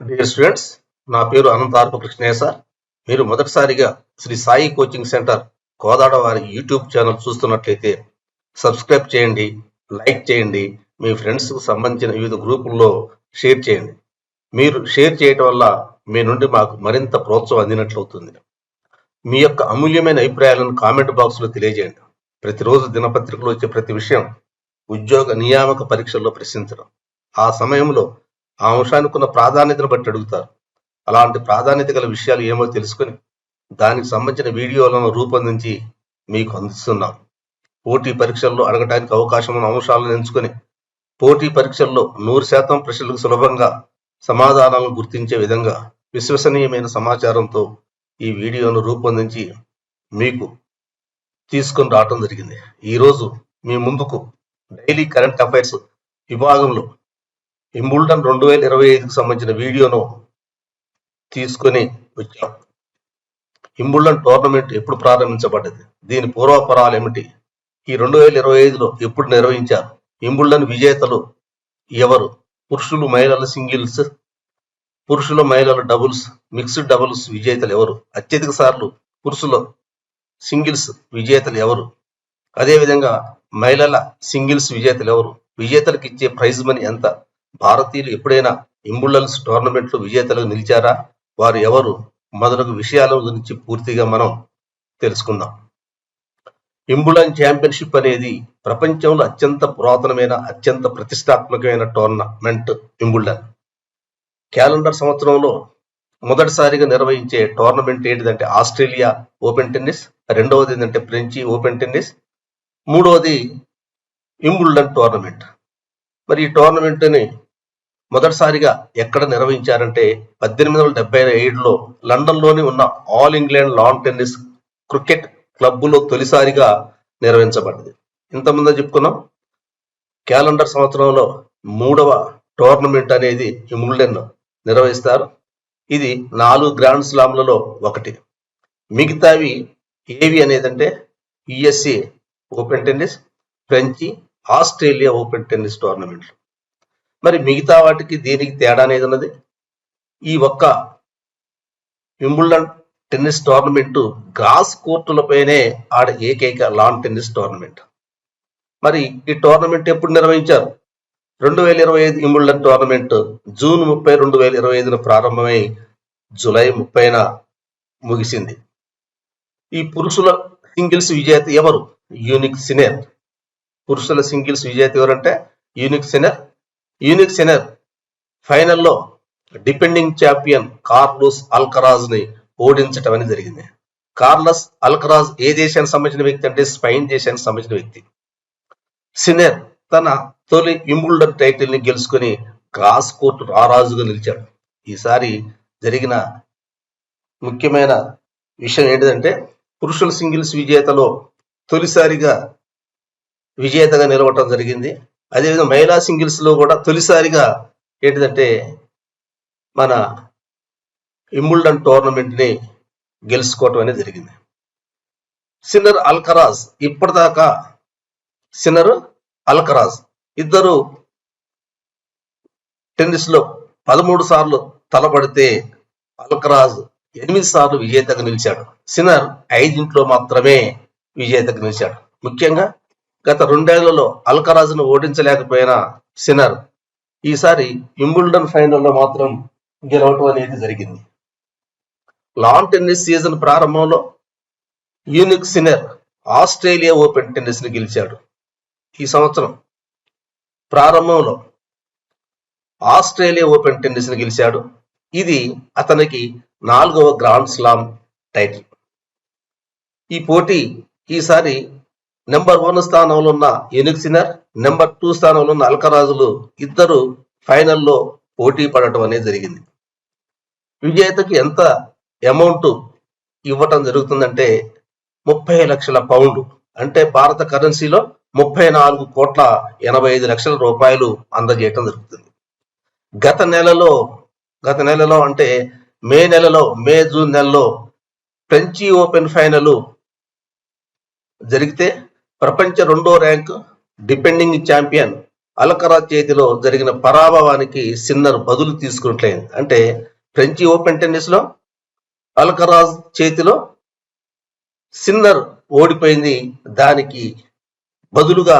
Dear students, నా పేరు అనంతార్ప Krishnaiah sir. మీరు మొదటిసారిగా శ్రీ సాయి కోచింగ్ సెంటర్ కోదాడ వారి యూట్యూబ్ ఛానల్ చూస్తున్నట్లయితే సబ్స్క్రైబ్ చేయండి, లైక్ చేయండి, మీ ఫ్రెండ్స్కు సంబంధించిన వివిధ గ్రూపుల్లో షేర్ చేయండి. మీరు షేర్ చేయటం వల్ల మీ నుండి మాకు మరింత ప్రోత్సాహం అందినట్లవుతుంది. మీ యొక్క అమూల్యమైన అభిప్రాయాలను కామెంట్ బాక్స్లో తెలియజేయండి. ప్రతిరోజు దినపత్రికలో వచ్చే ప్రతి విషయం ఉద్యోగ నియామక పరీక్షల్లో ప్రశ్నించడం. ఆ సమయంలో ఆ అంశానికి ఉన్న ప్రాధాన్యతను బట్టి అడుగుతారు. అలాంటి ప్రాధాన్యత గల విషయాలు ఏమో తెలుసుకొని దానికి సంబంధించిన వీడియోలను రూపొందించి మీకు అందిస్తున్నాం. పోటీ పరీక్షల్లో అడగడానికి అవకాశం ఉన్న అంశాలను ఎంచుకొని పోటీ పరీక్షల్లో 100% ప్రశ్నలకు సులభంగా సమాధానాలను గుర్తించే విధంగా విశ్వసనీయమైన సమాచారంతో ఈ వీడియోను రూపొందించి మీకు తీసుకొని రావటం జరిగింది. ఈరోజు మీ ముందుకు డైలీ కరెంట్ అఫైర్స్ విభాగంలో వింబుల్డన్ 2025కు సంబంధించిన వీడియోను తీసుకొని వచ్చాం. వింబుల్డన్ టోర్నమెంట్ ఎప్పుడు ప్రారంభించబడ్డది, దీని పూర్వపరాలు ఏమిటి, ఈ 2025లో ఎప్పుడు నిర్వహించారు, వింబుల్డన్ విజేతలు ఎవరు, పురుషులు మహిళల సింగిల్స్, పురుషుల మహిళల డబుల్స్, మిక్స్డ్ డబుల్స్ విజేతలు ఎవరు, అత్యధిక సార్లు పురుషుల సింగిల్స్ విజేతలు ఎవరు, అదేవిధంగా మహిళల సింగిల్స్ విజేతలు ఎవరు, విజేతలకు ఇచ్చే ప్రైజ్ మనీ ఎంత, భారతీయులు ఎప్పుడైనా వింబుల్డన్ టోర్నమెంట్లు విజేతలకు నిలిచారా, వారు ఎవరు, మొదలగు విషయాల గురించి పూర్తిగా మనం తెలుసుకుందాం. వింబుల్డన్ ఛాంపియన్షిప్ అనేది ప్రపంచంలో అత్యంత పురాతనమైన అత్యంత ప్రతిష్టాత్మకమైన టోర్నమెంట్. వింబుల్డన్ క్యాలెండర్ సంవత్సరంలో మొదటిసారిగా నిర్వహించే టోర్నమెంట్ ఏంటిదంటే ఆస్ట్రేలియా ఓపెన్ టెన్నిస్, రెండవది ఏంటంటే ఫ్రెంచి ఓపెన్ టెన్నిస్, మూడవది వింబుల్డన్ టోర్నమెంట్. మరి ఈ టోర్నమెంట్ని మొదటిసారిగా ఎక్కడ నిర్వహించారంటే 1877లో లండన్లోని ఉన్న all England lawn tennis cricket క్లబ్లో తొలిసారిగా నిర్వహించబడింది. ఇంతకుముందు చెప్పుకున్నాం, క్యాలెండర్ సంవత్సరంలో 3వ టోర్నమెంట్ అనేది వింబుల్డన్ నిర్వహిస్తారు. ఇది 4 గ్రాండ్ స్లామ్లలో ఒకటి. మిగతావి ఏవి అనేదంటే యుఎస్ఏ ఓపెన్ టెన్నిస్, ఫ్రెంచి, ఆస్ట్రేలియా ఓపెన్ టెన్నిస్ టోర్నమెంట్లు. మరి మిగతా వాటికి దీనికి తేడా అనేది ఉన్నది. ఈ ఒక్క వింబుల్డన్ టెన్నిస్ టోర్నమెంట్ గ్రాస్ కోర్టులపైనే ఆడ ఏకైక లాన్ టెన్నిస్ టోర్నమెంట్. మరి ఈ టోర్నమెంట్ ఎప్పుడు నిర్వహించారు? 2025 వింబుల్డన్ టోర్నమెంట్ జూన్ 30, 2025 ప్రారంభమై జూలై 30న ముగిసింది. ఈ పురుషుల సింగిల్స్ విజేత ఎవరు? Unique sinner. పురుషుల సింగిల్స్ విజేత ఎవరంటే యూనిక్ సిన్నర్. యూనిక్ సిన్నర్ ఫైనల్లో డిపెండింగ్ ఛాంపియన్ కార్లోస్ అల్కరాజ్ ని ఓడించటం అనేది జరిగింది. కార్లస్ అల్కరాజ్ ఏ దేశానికి సంబంధించిన వ్యక్తి అంటే స్పెయిన్ దేశానికి సంబంధించిన వ్యక్తి. సిన్నర్ తన తొలి వింబుల్డన్ టైటిల్ ని గెలుచుకొని గ్రాస్ కోర్టు రారాజుగా నిలిచాడు. ఈసారి జరిగిన ముఖ్యమైన విషయం ఏంటిదంటే పురుషుల సింగిల్స్ విజేతలో తొలిసారిగా విజేతగా నిలవటం జరిగింది. అదేవిధంగా మహిళా సింగిల్స్ లో కూడా తొలిసారిగా ఏంటిదంటే మన వింబుల్డన్ టోర్నమెంట్ ని గెలుచుకోవటం అనేది జరిగింది. సిన్నర్ అల్కరాజ్ ఇప్పటిదాకా సిన్నర్ అల్కరాజ్ ఇద్దరు టెన్నిస్ లో 13 సార్లు తలపడితే అల్కరాజ్ 8 సార్లు విజేతగా నిలిచాడు. సిన్నర్ 5 మాత్రమే విజేతగా నిలిచాడు. ముఖ్యంగా గత 2 ఏళ్లలో అల్కరాజ్ను ఓడించలేకపోయిన సిన్నర్ ఈసారి వింబుల్డన్ ఫైనల్లో మాత్రం గెలవటం అనేది జరిగింది. లాన్ టెన్నిస్ సీజన్ ప్రారంభంలో unique sinner Australia open tennis ని గెలిచాడు. ఈ సంవత్సరం ప్రారంభంలో ఆస్ట్రేలియా ఓపెన్ టెన్నిస్ ని గెలిచాడు. ఇది అతనికి 4వ గ్రాండ్ స్లామ్ టైటిల్. ఈ పోటీ ఈసారి నెంబర్ 1 స్థానంలో ఉన్న యూనిక్ సిన్నర్, నెంబర్ 2 స్థానంలో ఉన్న అల్కరాజులు ఇద్దరు ఫైనల్లో పోటీ పడటం అనేది జరిగింది. విజేతకి ఎంత అమౌంట్ ఇవ్వటం జరుగుతుందంటే 30 లక్షల పౌండ్ అంటే భారత కరెన్సీలో 34,85,00,000 రూపాయలు అందజేయటం జరుగుతుంది. గత నెలలో అంటే మే జూన్ నెలలో ఫ్రెంచి ఓపెన్ ఫైనల్ జరిగితే ప్రపంచ 2వ ర్యాంక్ డిపెండింగ్ ఛాంపియన్ అల్కరాజ్ చేతిలో జరిగిన పరాభవానికి సిన్నర్ బదులు తీసుకున్నట్లయింది. అంటే ఫ్రెంచి ఓపెన్ టెన్నిస్ లో అల్కరాజ్ చేతిలో సిన్నర్ ఓడిపోయింది. దానికి బదులుగా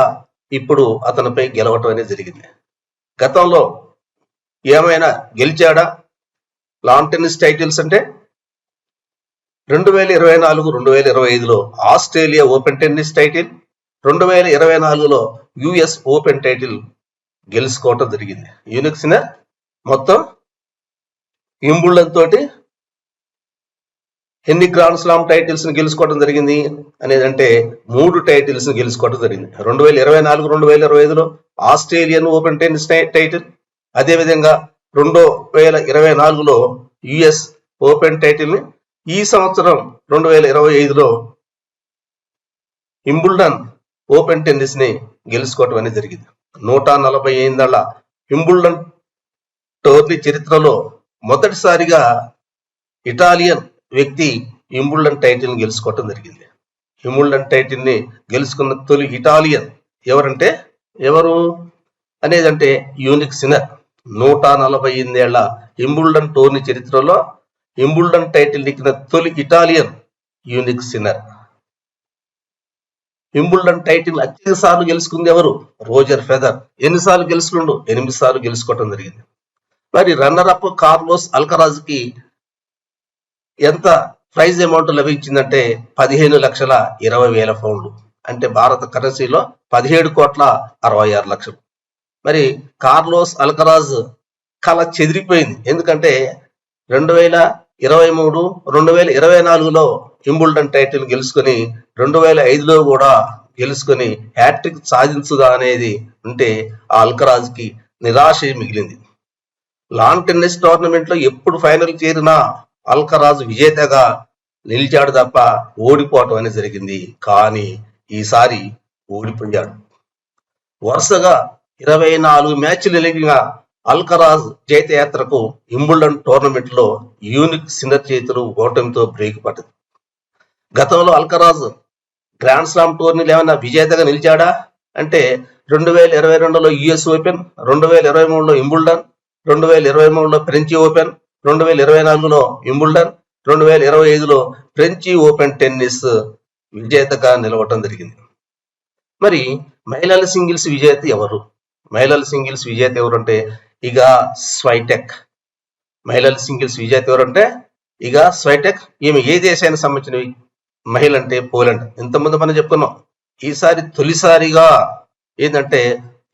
ఇప్పుడు అతనిపై గెలవటం అనేది జరిగింది. గతంలో ఏమైనా గెలిచాడా లాన్ టెన్నిస్ టైటిల్స్ అంటే 2024, 2025లో ఆస్ట్రేలియా ఓపెన్ టెన్నిస్ టైటిల్, 2024లో యుఎస్ ఓపెన్ టైటిల్ గెలుచుకోవటం జరిగింది. యూనిక్ సిన్నర్ మొత్తం వింబుల్డన్ తోటి ఎన్ని గ్రాండ్ స్లామ్ టైటిల్స్ ని గెలుచుకోవడం జరిగింది అనేదంటే 3 టైటిల్స్ ని గెలుచుకోవడం జరిగింది. 2024, 2025లో ఆస్ట్రేలియన్ ఓపెన్ టెన్నిస్ టైటిల్, అదేవిధంగా 2024లో యుఎస్ ఓపెన్ టైటిల్ ని, ఈ సంవత్సరం 2025లో వింబుల్డన్ ఓపెన్ టెన్నిస్ ని గెలుచుకోవటం అనేది జరిగింది. 148 వింబుల్డన్ టోర్నీ చరిత్రలో మొదటిసారిగా ఇటాలియన్ వ్యక్తి వింబుల్డన్ టైటిల్ ని గెలుచుకోవటం జరిగింది. వింబుల్డన్ టైటిల్ ని గెలుచుకున్న తొలి ఇటాలియన్ ఎవరు అనేదంటే యూనిక్ సిన్నర్. 148 వింబుల్డన్ టోర్నీ చరిత్రలో వింబుల్డన్ టైటిల్ నెక్కిన తొలి Italian unique sinner. Wimbledon title అత్యధిక సార్లు గెలుచుకుంది ఎవరు? Roger Federer. ఎన్నిసార్లు గెలుచుకుండు? 8 సార్లు గెలుచుకోవటం జరిగింది. మరి రన్నర్ అప్ కార్లోస్ అల్కరాజ్ కి ఎంత ప్రైజ్ అమౌంట్ లభించిందంటే 15,20,000 పౌండ్లు, అంటే భారత కరెన్సీలో 17,66,00,000. మరి కార్లోస్ అల్కరాజ్ కళ చెదిరిపోయింది. ఎందుకంటే 2023, 2024లో వింబుల్డన్ టైటిల్ గెలుచుకొని 2005లో కూడా గెలుచుకొని హ్యాట్రిక్ సాధించుదా అనేది ఉంటే ఆ అల్కరాజ్ కి నిరాశ మిగిలింది. లాన్ టెన్నిస్ టోర్నమెంట్ లో ఎప్పుడు ఫైనల్ చేరినా అల్కరాజ్ విజేతగా నిలిచాడు తప్ప ఓడిపోవటం అనేది జరిగింది. కానీ ఈసారి ఓడిపోయాడు. వరుసగా 24 మ్యాచ్లు నెగ్గిన అల్కరాజ్ జైతయాత్రకు వింబుల్డన్ టోర్నమెంట్ లో యూనిక్ సిన్నర్ చేతులు ఓటమితో బ్రేక్ పడ్డది. గతంలో అల్కరాజ్ గ్రాండ్ స్లామ్ టోర్నీలు ఏమైనా విజేతగా నిలిచాడా అంటే 2022లో యుఎస్ ఓపెన్, 2023లో వింబుల్డన్, 2023లో ఫ్రెంచి ఓపెన్, 2024లో వింబుల్డన్, 2025లో ఫ్రెంచి ఓపెన్ టెన్నిస్ విజేతగా నిలవటం జరిగింది. మరి మహిళల సింగిల్స్ విజేత ఎవరు? మహిళల సింగిల్స్ విజేత ఎవరంటే ఇగా స్వైటెక్. మహిళల సింగిల్స్ విజేత ఎవరంటే ఇగా స్వైటెక్. ఈమె ఏ దేశానికి సంబంధించిన మహిళ అంటే పోలాండ్. ఇంతకుముందు మనం చెప్పుకున్నాం. ఈసారి తొలిసారిగా ఏంటంటే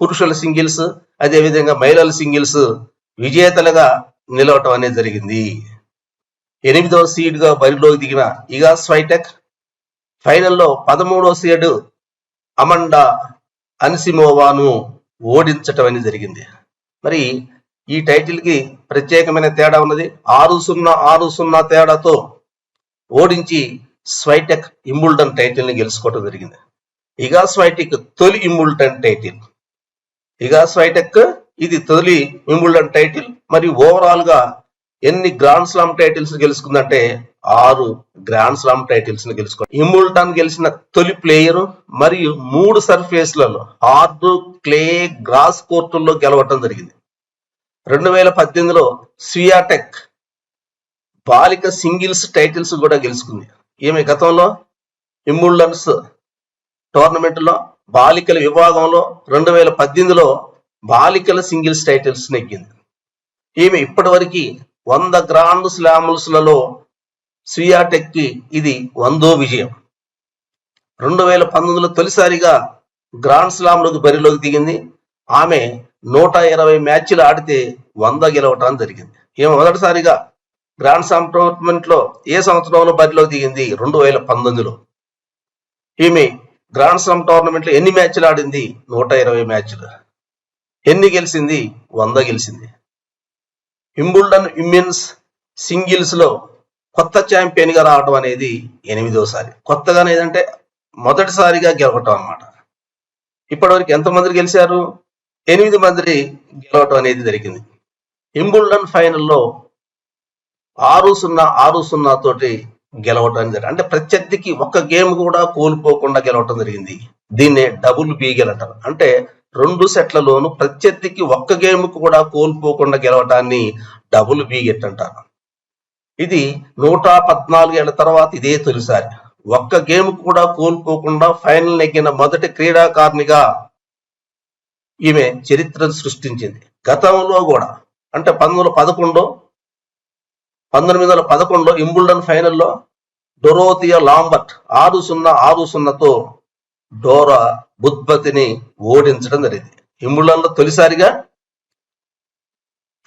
పురుషుల సింగిల్స్ అదేవిధంగా మహిళల సింగిల్స్ విజేతలుగా నిలవటం అనేది జరిగింది. 8వ సీడ్ గా బరిలోకి దిగిన ఇగా స్వైటెక్ ఫైనల్లో 13వ సీడ్ అమండా అన్సిమోవాను ఓడించటం అనేది జరిగింది. మరి ఈ టైటిల్ కి ప్రత్యేకమైన తేడా ఉన్నది. 6-0 తేడాతో ఓడించి స్వైటెక్ వింబుల్డన్ టైటిల్ ని గెలుచుకోవడం జరిగింది. ఇగా స్వైటెక్ తొలి వింబుల్డన్ టైటిల్. ఇగా స్వైటెక్ ఇది తొలి వింబుల్డన్ టైటిల్. మరియు ఓవరాల్ గా ఎన్ని గ్రాండ్ స్లామ్ టైటిల్స్ గెలుచుకుందంటే 6 గ్రాండ్ స్లామ్ టైటిల్స్ ని గెలుచుకుంది. వింబుల్డన్ గెలిచిన తొలి ప్లేయర్ మరియు 3 సర్ఫేస్లలో హార్డ్, క్లే, గ్రాస్ కోర్టుల్లో గెలవటం జరిగింది. 2018లో స్వియాటెక్ బాలిక సింగిల్స్ టైటిల్స్ కూడా గెలుచుకుంది. ఈమె గతంలో వింబుల్డన్స్ టోర్నమెంట్ లో బాలికల విభాగంలో 2018లో బాలికల సింగిల్స్ టైటిల్స్ నెగ్గింది. ఈమె ఇప్పటివరకు 100 గ్రాండ్ స్లామ్స్లలో స్వియాటెక్ కి ఇది 100వ విజయం. 2019లో తొలిసారిగా గ్రాండ్ స్లామ్ లోకి బరిలోకి దిగింది. ఆమె 120 మ్యాచ్లు ఆడితే 100 గెలవటం జరిగింది. ఈమె మొదటిసారిగా గ్రాండ్ స్లామ్ టోర్నమెంట్ లో ఏ సంవత్సరంలో బరిలోకి దిగింది? 2019లో. ఈమె గ్రాండ్ స్లామ్ టోర్నమెంట్ లో ఎన్ని మ్యాచ్లు ఆడింది? 120 మ్యాచ్లు. ఎన్ని గెలిచింది? 100 గెలిచింది. వింబుల్డన్ విమెన్స్ సింగిల్స్ లో కొత్త ఛాంపియన్ గా రావడం అనేది 8వసారి. కొత్తగా ఏదంటే మొదటిసారిగా గెలవటం అన్నమాట. ఇప్పటివరకు ఎంతమంది గెలిచారు? 8 మంది గెలవటం అనేది జరిగింది. వింబుల్డన్ ఫైనల్లో 6-0 తోటి గెలవటం జరిగింది. అంటే ప్రత్యర్థికి ఒక్క గేమ్ కూడా కోల్పోకుండా గెలవటం జరిగింది. దీన్నే డబుల్ బీగల్ అంటారు. అంటే 2 సెట్లలోనూ ప్రత్యర్థికి ఒక్క గేమ్ కూడా కోల్పోకుండా గెలవటాన్ని డబుల్ వికెట్ అంటారు. ఇది 114 ఏళ్ల తర్వాత ఇదే తొలిసారి. ఒక్క గేమ్ కూడా కోల్పోకుండా ఫైనల్ నెగ్గిన మొదటి క్రీడాకారిణిగా ఈమె చరిత్రను సృష్టించింది. గతంలో కూడా అంటే 1911లో ఇంబుల్డన్ ఫైనల్లో డొరోథియా లాంబర్ట్ 6-0 డోరా బుద్బతిని ఓడించడం జరిగింది. ఇంబుల్డన్లో తొలిసారిగా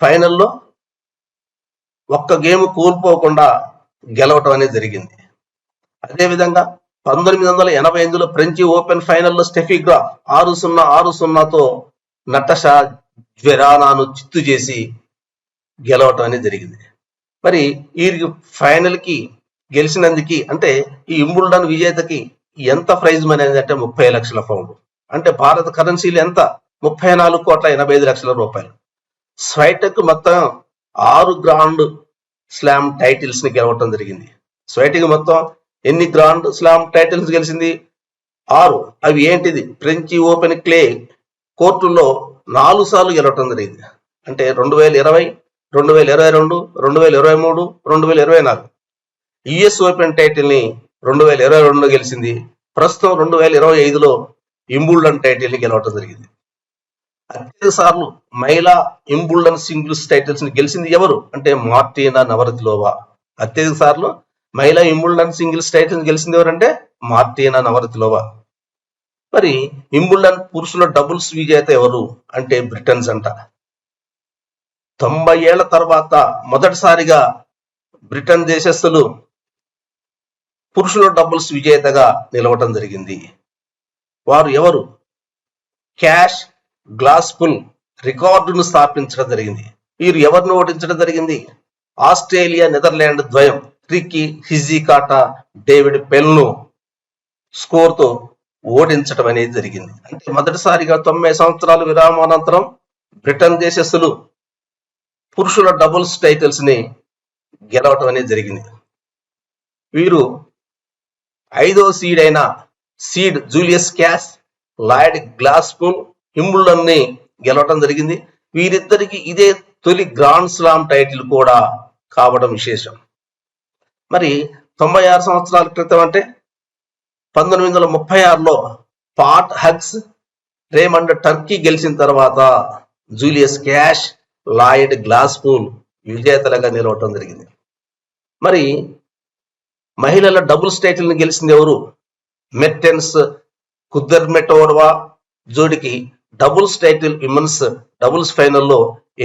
ఫైనల్లో ఒక్క గేమ్ కోల్పోకుండా గెలవటం అనేది జరిగింది. అదేవిధంగా 1988లో ఫ్రెంచి ఓపెన్ ఫైనల్లో స్టెఫీ గ్రాఫ్ 6-0 నటషా జ్వెరానాను చిత్తు చేసి గెలవటం అనేది జరిగింది. మరి ఈ ఫైనల్ కి గెలిచినందుకు అంటే ఈ ఇంబుల్డన్ విజేతకి ఎంత ప్రైజ్ మనీ అనేది అంటే 30 లక్షల పౌండ్, అంటే భారత కరెన్సీలు ఎంత 34,85,00,000 రూపాయలు. స్వైటెక్ మొత్తం 6 గ్రాండ్ స్లామ్ టైటిల్స్ ని గెలవటం జరిగింది. స్వైటెక్ మొత్తం ఎన్ని గ్రాండ్ స్లామ్ టైటిల్స్ గెలిచింది? 6. అవి ఏంటిది? ఫ్రెంచి ఓపెన్ క్లే కోర్టుల్లో 4 సార్లు గెలవటం జరిగింది. అంటే 2020, 2022, 2023, 2024. యుఎస్ ఓపెన్ టైటిల్ ని 2022లో గెలిచింది. ప్రస్తుతం 2025లో ఇంబుల్డన్ టైటిల్ ని గెలవటం జరిగింది. అత్యధిక సార్లు మహిళా ఇంబుల్డన్ సింగిల్స్ టైటిల్స్ ని గెలిచింది ఎవరు అంటే మార్టినా నవరతిలోవా. అత్యధిక సార్లు మహిళా ఇంబుల్డన్ సింగిల్స్ టైటిల్స్ గెలిచింది ఎవరంటే మార్టినా నవరతిలోవా. మరి ఇంబుల్డన్ పురుషుల డబుల్స్ విజేత ఎవరు అంటే బ్రిటన్ జంట. 90 ఏళ్ల తర్వాత మొదటిసారిగా బ్రిటన్ దేశస్థులు పురుషుల డబుల్స్ విజేతగా నిలవటం జరిగింది. వారు ఎవరు? క్యాష్ గ్లాస్పుల్ రికార్డును స్థాపించడం జరిగింది. వీరు ఎవరిని ఓడించడం జరిగింది? ఆస్ట్రేలియా నెదర్లాండ్ ద్వయం రికీ హిజికాటా డేవిడ్ పెల్ను స్కోర్తో ఓడించడం అనేది జరిగింది. అంటే మొదటిసారిగా 90 సంవత్సరాల విరామానంతరం బ్రిటన్ దేశస్థులు పురుషుల డబుల్స్ టైటిల్స్ ని గెలవటం అనేది జరిగింది. వీరు 5వ సీడ్ అయిన సీడ్ జూలియస్ క్యాష్, లాయిడ్ గ్లాస్పుల్ ఇంబుల్డన్ ని గెలవటం జరిగింది. వీరిద్దరికి ఇదే తొలి గ్రాండ్ స్లామ్ టైటిల్ కూడా కావడం విశేషం. మరి 96 సంవత్సరాల క్రితం అంటే 1936లో పాట్ హగ్స్, రేమండ్ టర్కీ గెలిచిన తర్వాత జూలియస్ క్యాష్, లాయిడ్ గ్లాస్పుల్ విజేతలుగా నిలవటం జరిగింది. మరి మహిళల డబుల్స్ టైటిల్ ని గెలిచింది ఎవరు? మెర్టెన్స్ కుదర్మెటోవా జోడికి డబుల్స్ టైటిల్ విమెన్స్ డబుల్స్ ఫైనల్లో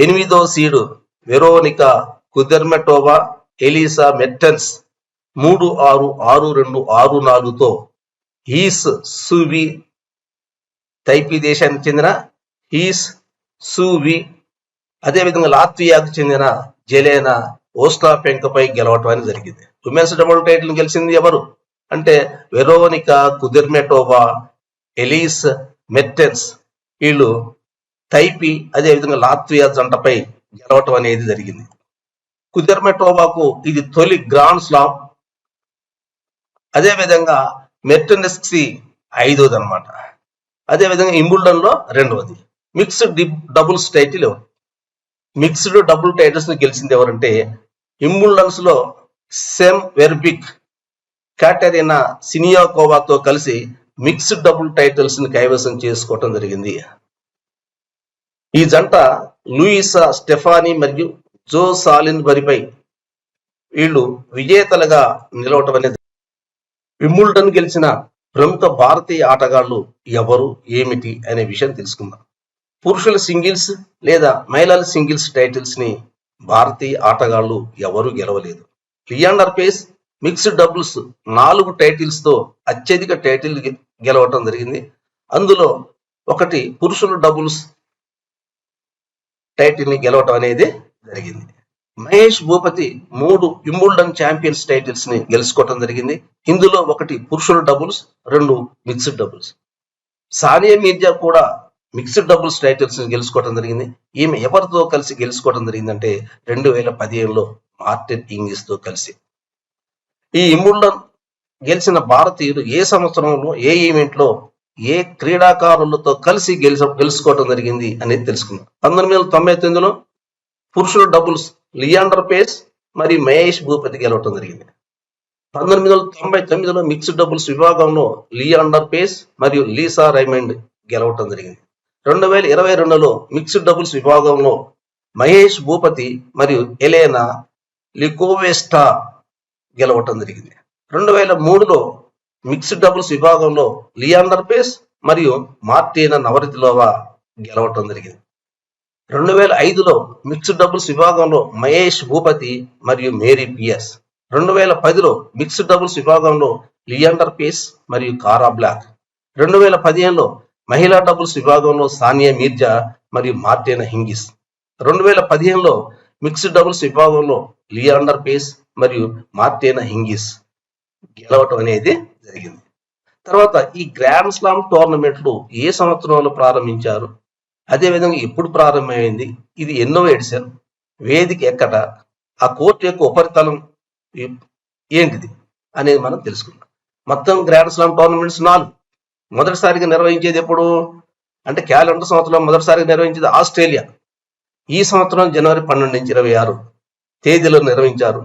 8వ seed Veronika Kudermetova Elise Mertens 3-6, 6-2, 6-4తో హీస్ సూవి తైపీ దేశానికి చెందిన హీస్ సూవి, అదేవిధంగా లాత్వియాకు చెందిన జెలెనా ఓస్టాపెంకపై గెలవటం అనేది జరిగింది. ఉమెన్స్ డబుల్ టైటిల్ గెలిచింది ఎవరు అంటే వెరోనికా కుదర్మెటోవా, ఎలీస్ మెర్టెన్స్. వీళ్ళు తైపీ అదేవిధంగా లాత్వియా జంటపై గెలవటం అనేది జరిగింది. కుదర్మెటోవాకు ఇది తొలి గ్రాండ్ స్లామ్, అదేవిధంగా మెర్టెన్స్కి 5వది అనమాట. అదేవిధంగా ఇంబుల్డన్ లో 2వది. మిక్స్డ్ డబుల్స్ టైటిల్ ఎవరు? మిక్స్డ్ డబుల్ టైటిల్స్ ని గెలిచింది ఎవరంటే ఇంబుల్డన్స్ లో సెమ్ వెర్బిక్, కాటెరినా సినియాకోవాతో కలిసి మిక్స్డ్ డబుల్ టైటిల్స్ ని కైవసం చేసుకోవటం జరిగింది. ఈ జంట లూయిసా స్టెఫానీ మరియు జో సాలిన్ బరిపై వీళ్ళు విజేతలుగా నిలవటం అనేది. వింబుల్డన్ గెలిచిన ప్రముఖ భారతీయ ఆటగాళ్లు ఎవరు, ఏమిటి అనే విషయం తెలుసుకుందాం. పురుషుల సింగిల్స్ లేదా మహిళల సింగిల్స్ టైటిల్స్ ని భారతీయ ఆటగాళ్లు ఎవరు గెలవలేదు. Leander Paes mixed doubles 4 titles తో అత్యధిక టైటిల్ గెలవటం జరిగింది. అందులో ఒకటి పురుషుల డబుల్స్ టైటిల్ ని గెలవటం అనేది జరిగింది. Mahesh Bhupathi 3 Wimbledon champions titles ని గెలుచుకోవటం జరిగింది. ఇందులో ఒకటి పురుషుల doubles, 2 mixed doubles. Sania Mirza కూడా మిక్స్డ్ డబుల్స్ టైటిల్స్ ని గెలుచుకోవటం జరిగింది. ఈమె ఎవరితో కలిసి గెలుచుకోవటం జరిగిందంటే 2015లో మార్టిన్ ఇంగిస్ తో కలిసి. ఈ వింబుల్డన్ గెలిచిన భారతీయులు ఏ సంవత్సరంలో ఏ ఈవెంట్ లో ఏ క్రీడాకారులతో కలిసి గెలుచుకోవటం జరిగింది అనేది తెలుసుకుందాం. 1999లో పురుషుల డబుల్స్ లియాండర్ పేస్ మరియు మహేష్ భూపతి గెలవటం జరిగింది. 1999లో మిక్స్డ్ డబుల్స్ విభాగంలో లియాండర్ పేస్ మరియు లీసా రైమండ్ గెలవటం జరిగింది. 2022లో మిక్స్డ్ డబుల్స్ విభాగంలో మహేష్ భూపతి మరియు ఎలెనా లికోవెస్టా గెలవటం జరిగింది. 2003లో మిక్స్డ్ డబుల్స్ విభాగంలో లియాండర్ పేస్ మరియు మార్టినా నవరితిలోవా గెలవటం జరిగింది. 2005లో మిక్స్డ్ డబుల్స్ విభాగంలో మహేష్ భూపతి మరియు మేరీ పియర్స్. 2010లో మిక్స్డ్ డబుల్స్ విభాగంలో లియాండర్ పేస్ మరియు కారా బ్లాక్. 2015లో మహిళా డబుల్స్ విభాగంలో సానియా మీర్జా మరియు మార్టినా హింగిస్. 2015లో మిక్స్డ్ డబుల్స్ విభాగంలో లియాండర్ పేస్ మరియు మార్టినా హింగిస్ గెలవటం అనేది జరిగింది. తర్వాత ఈ గ్రాండ్ స్లామ్ టోర్నమెంట్లు ఏ సంవత్సరంలో ప్రారంభించారు, అదేవిధంగా ఎప్పుడు ప్రారంభమైంది, ఇది ఎన్నో ఎడిషన్, వేదిక ఎక్కడ, ఆ కోర్టు యొక్క ఉపరితలం ఏంటిది అనేది మనం తెలుసుకుందాం. మొత్తం గ్రాండ్ స్లామ్ టోర్నమెంట్స్ 4. మొదటిసారిగా నిర్వహించేది ఎప్పుడు అంటే క్యాలెండర్ సంవత్సరంలో మొదటిసారిగా నిర్వహించేది ఆస్ట్రేలియా. ఈ సంవత్సరం జనవరి 12 నుంచి 26 తేదీలో నిర్వహించారు.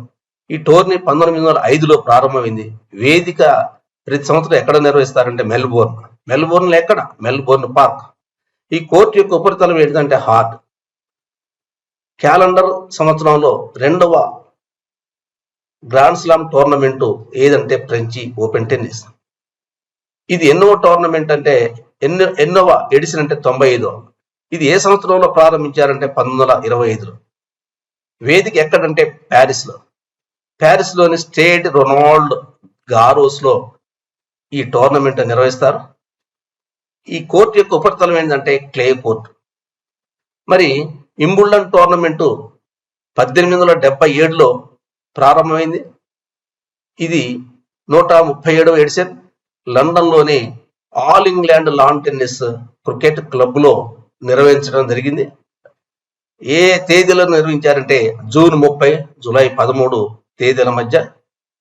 ఈ టోర్నీ 1905లో ప్రారంభమైంది. వేదిక ప్రతి సంవత్సరం ఎక్కడ నిర్వహిస్తారంటే మెల్బోర్న్ ఎక్కడ, మెల్బోర్న్ పార్క్. ఈ కోర్టు యొక్క ఉపరితలం ఏంటంటే హార్డ్. క్యాలెండర్ సంవత్సరంలో 2వ గ్రాండ్ స్లామ్ టోర్నమెంట్ ఏదంటే ఫ్రెంచి ఓపెన్ టెన్నిస్. ఇది ఎన్నో టోర్నమెంట్ అంటే ఎన్నోవ ఎడిషన్ అంటే 95. ఇది ఏ సంవత్సరంలో ప్రారంభించారంటే 1925లో. వేదిక ఎక్కడంటే ప్యారిస్లోని స్టేడ్ రొనాల్డ్ గారోస్లో ఈ టోర్నమెంట్ నిర్వహిస్తారు. ఈ కోర్టు యొక్క ఉపరితలం ఏంటంటే క్లే కోర్టు. మరి వింబుల్డన్ టోర్నమెంటు 1877లో ప్రారంభమైంది. ఇది 137వ ఎడిషన్. లండన్లోని all England lawn tennis cricket క్లబ్లో నిర్వహించడం జరిగింది. ఏ తేదీలో నిర్వహించారంటే జూన్ 30, జూలై 13 తేదీల మధ్య.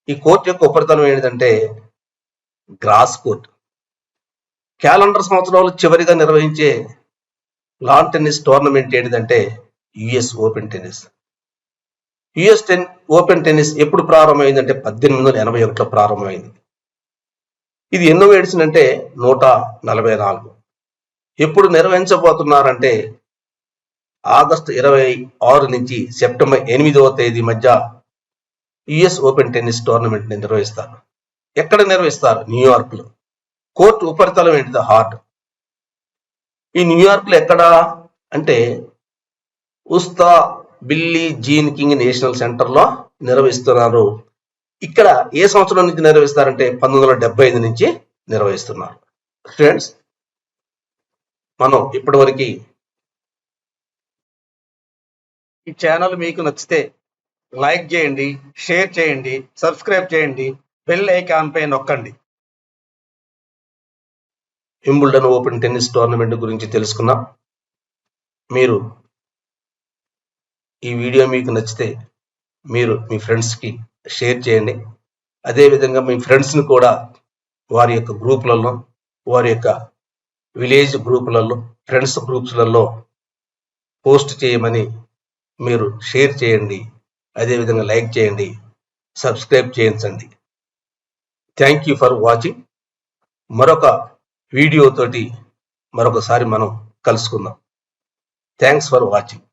ఈ కోర్టు యొక్క ఉపరితలం ఏంటంటే గ్రాస్ కోర్ట్. క్యాలెండర్ సంవత్సరంలో చివరిగా నిర్వహించే లాన్ టెన్నిస్ టోర్నమెంట్ ఏంటిదంటే US open tennis. Open tennis ఎప్పుడు ప్రారంభమైందంటే 1881లో ప్రారంభమైంది. ఇది ఎన్నో ఎడిషన్ అంటే 144. ఎప్పుడు నిర్వహించబోతున్నారంటే ఆగస్టు 26 నుంచి సెప్టెంబర్ 8వ తేదీ మధ్య యుఎస్ ఓపెన్ టెన్నిస్ టోర్నమెంట్ ని నిర్వహిస్తారు. ఎక్కడ నిర్వహిస్తారు? న్యూయార్క్లో. కోర్టు ఉపరితలం ఏంటిది? హార్డ్. ఈ న్యూయార్క్లో ఎక్కడ అంటే ఉస్తా బిల్లీ జీన్ కింగ్ నేషనల్ సెంటర్లో నిర్వహిస్తున్నారు. ఇక్కడ ఏ సంవత్సరం నుంచి నిర్వహిస్తారంటే 1975 నుంచి నిర్వహిస్తున్నారు. ఫ్రెండ్స్, మనం ఇప్పటివరకు ఈ ఛానల్ మీకు నచ్చితే లైక్ చేయండి, షేర్ చేయండి, సబ్స్క్రైబ్ చేయండి, బెల్ ఐకాన్ పై నొక్కండి. వింబుల్డన్ ఓపెన్ టెన్నిస్ టోర్నమెంట్ గురించి తెలుసుకున్నాం. మీరు ఈ వీడియో మీకు నచ్చితే మీరు మీ ఫ్రెండ్స్కి షేర్ చేయండి. అదేవిధంగా మీ ఫ్రెండ్స్ని కూడా వారి యొక్క గ్రూపులలో, వారి యొక్క విలేజ్ గ్రూపులలో, ఫ్రెండ్స్ గ్రూప్స్లలో పోస్ట్ చేయమని మీరు షేర్ చేయండి. అదేవిధంగా లైక్ చేయండి, సబ్స్క్రైబ్ చేయించండి. Thank you for watching. మరొక వీడియోతోటి మరొకసారి మనం కలుసుకుందాం. Thanks for watching.